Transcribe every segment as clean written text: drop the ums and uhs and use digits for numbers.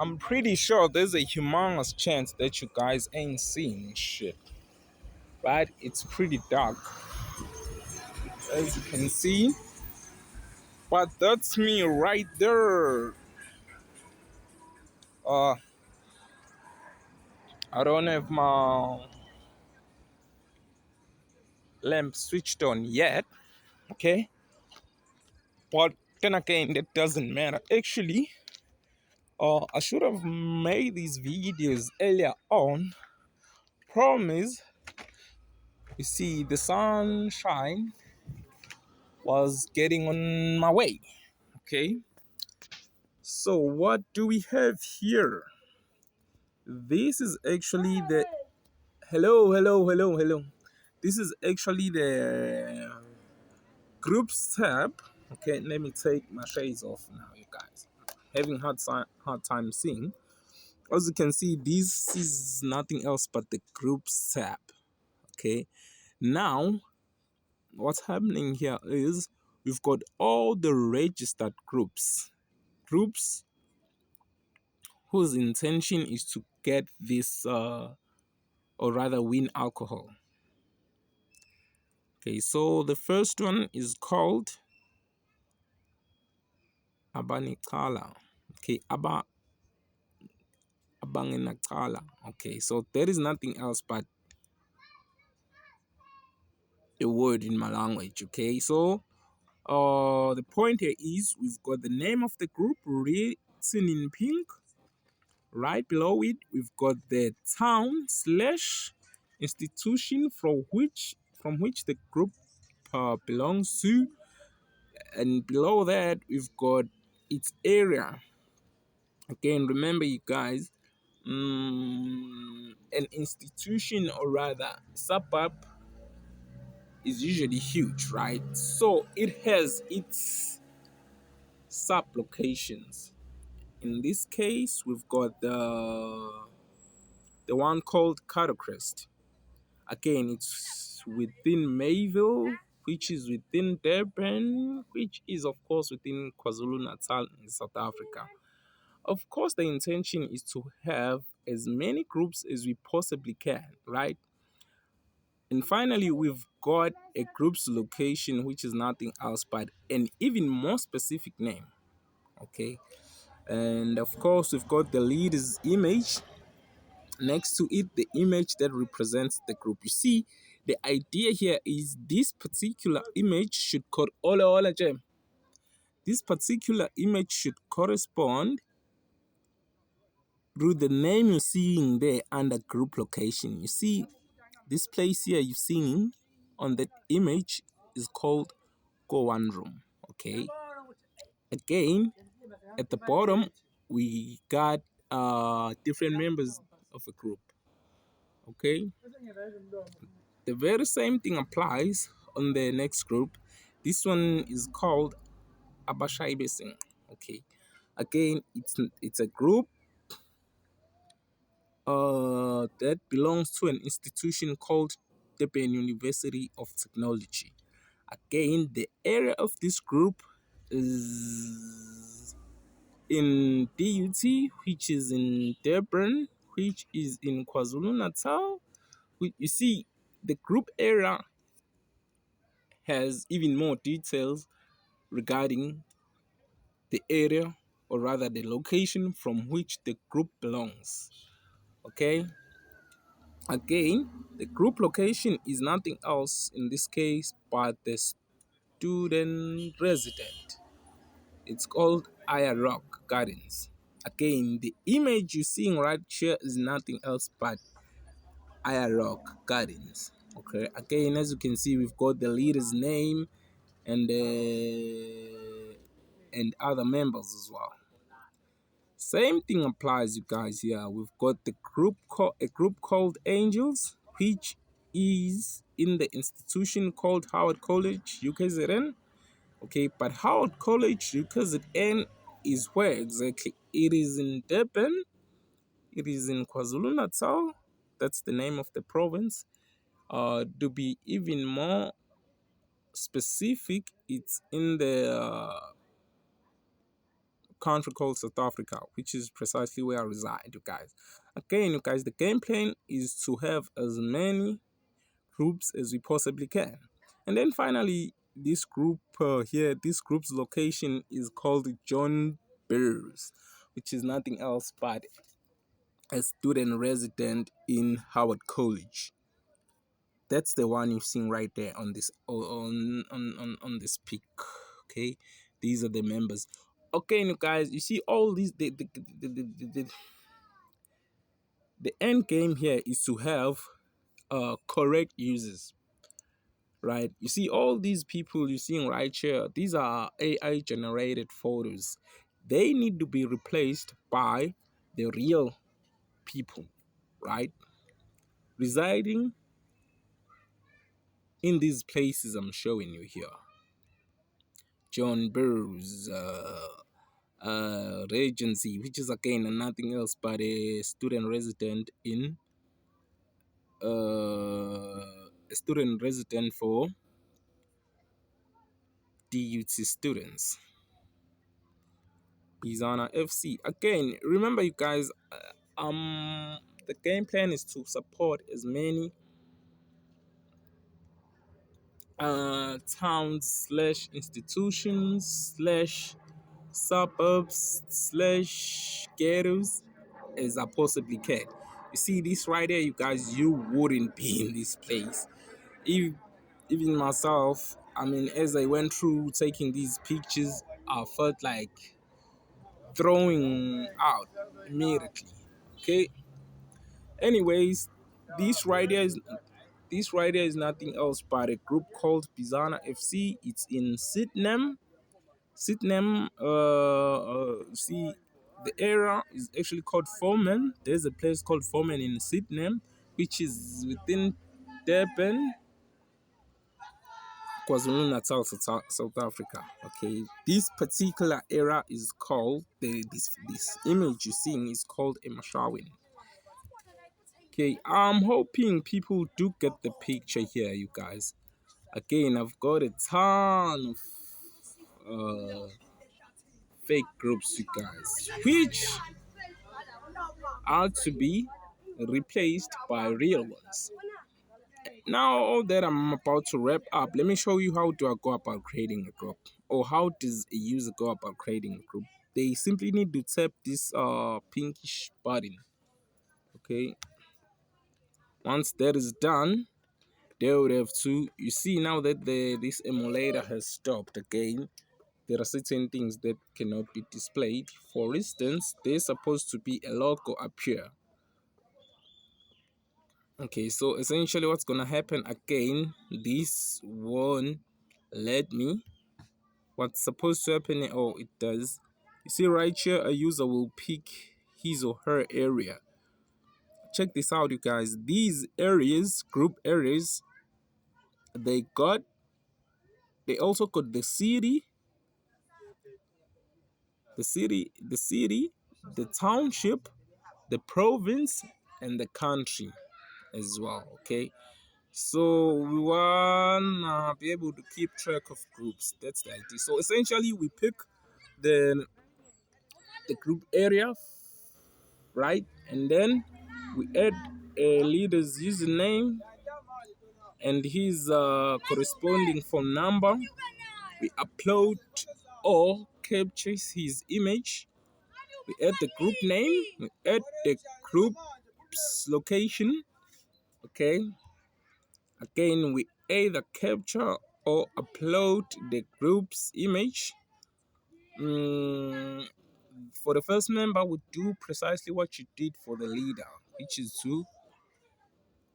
I'm pretty sure there's a humongous chance that you guys ain't seeing shit. Right? It's pretty dark, as you can see. But that's me right there. Uh, I don't have my lamp switched on yet. Okay? But then again, that doesn't matter. Actually, I should have made these videos earlier on. Problem is, you see, the sunshine was getting on my way. Okay? So what do we have here? This is actually the hello. This is actually the groups tab. Okay, let me take my shades off now, you guys. Having hard time seeing. As you can see, this is nothing else but the groups tab. Okay, now what's happening here is we've got all the registered groups whose intention is to get this or rather win alcohol. Okay, so the first one is called Abanicala. Okay, Abanginacala. Okay, so there is nothing else but a word in my language. Okay, so the point here is we've got the name of the group written in pink. Right below it, we've got the town slash institution from which the group belongs to, and below that we've got its area. Again, remember, you guys, an institution or rather suburb is usually huge, right? So it has its sub locations. In this case, we've got the one called Crest. Again, it's within Mayville, which is within Durban, which is of course within KwaZulu Natal in South Africa. Of course, the intention is to have as many groups as we possibly can, right? And finally, we've got a group's location, which is nothing else but an even more specific name, okay? And of course, we've got the leader's image. Next to it, the image that represents the group. You see, the idea here is this particular image should This particular image should correspond through the name you're seeing there under group location. You see, this place here you're seeing on that image is called Go One Room. Okay. Again, at the bottom, we got different members of a group. Okay. The very same thing applies on the next group. This one is called Abashaibesing. Okay. Again, it's a group that belongs to an institution called Durban University of Technology. Again, the area of this group is in DUT, which is in Durban, which is in KwaZulu Natal. You see, the group area has even more details regarding the area, or rather the location from which the group belongs. Okay. Again, the group location is nothing else in this case but the student resident. It's called Aya Rock Gardens. Again, the image you're seeing right here is nothing else but Aya Rock Gardens. Okay. Again, as you can see, we've got the leader's name and other members as well. Same thing applies, you guys. Here we've got a group called Angels, which is in the institution called Howard College UKZN. Okay, but Howard College UKZN is where exactly? It is in Durban. It is in KwaZulu Natal. That's the name of the province. To be even more specific, it's in the country called South Africa, which is precisely where I reside, you guys. Again, you guys, the game plan is to have as many groups as we possibly can. And then finally, this group here, this group's location is called John Bears, which is nothing else but a student resident in Howard College. That's the one you've seen right there on this on this pic. Okay, these are the members. Okay, you guys, you see all these the end game here is to have correct users, right? You see all these people you're seeing right here, these are AI generated photos. They need to be replaced by the real people, right? Residing in these places I'm showing you here. John Burroughs Regency, which is again nothing else but a student resident in a student resident for DUT students. Bizana FC. Again, remember you guys, the game plan is to support as many towns slash institutions slash suburbs slash ghettos as I possibly can. You see this right here, you guys, you wouldn't be in this place. If even myself, I mean, as I went through taking these pictures, I felt like throwing out immediately. Okay. Anyways, this right here is nothing else but a group called Bizana FC. It's in Sydenham. Sydenham, see, the area is actually called Foreman. There's a place called Foreman in Sydenham, which is within Durban, KwaZulu-Natal, South Africa. Okay, this particular area is called this image you're seeing is called a Mashawin. Okay, I'm hoping people do get the picture here, you guys. Again, I've got a ton of fake groups, you guys, which are to be replaced by real ones. Now that I'm about to wrap up, let me show you how do I go about creating a group, or how does a user go about creating a group. They simply need to tap this pinkish button. Okay, once that is done, they would have to, you see now that this emulator has stopped again, there are certain things that cannot be displayed. For instance, there's supposed to be a logo up here. Okay, so essentially what's gonna happen again, this won't let me. What's supposed to happen, oh, it does. You see right here, a user will pick his or her area. Check this out, you guys. These areas, group areas, they also got the city, the township, the province, and the country as well. Okay, so we wanna be able to keep track of groups. That's the idea. So essentially, we pick the group area, right, and then we add a leader's username and his corresponding phone number. We upload or capture his image. We add the group name. We add the group's location. Okay. Again, we either capture or upload the group's image. For the first member, we do precisely what you did for the leader, which is to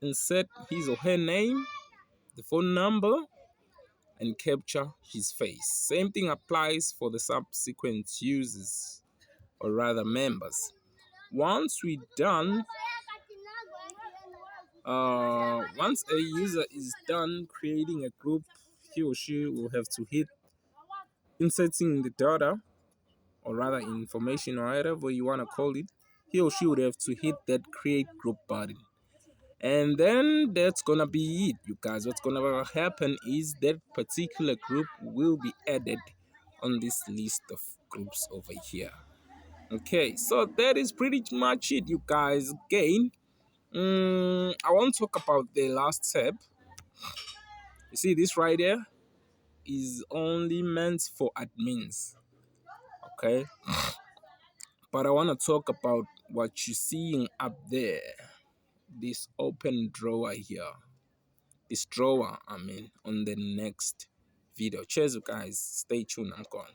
insert his or her name, the phone number, and capture his face. Same thing applies for the subsequent users, or rather members. Once we're done, once a user is done creating a group, he or she will have to hit inserting the data, or rather information, or whatever you want to call it. He or she would have to hit that create group button. And then that's gonna be it, you guys. What's gonna happen is that particular group will be added on this list of groups over here. Okay, so that is pretty much it, you guys. Again, I want to talk about the last step. You see, this right here is only meant for admins. Okay, but I want to talk about what you're seeing up there. This open drawer here. This drawer, I mean, on the next video. Cheers, you guys. Stay tuned. I'm gone.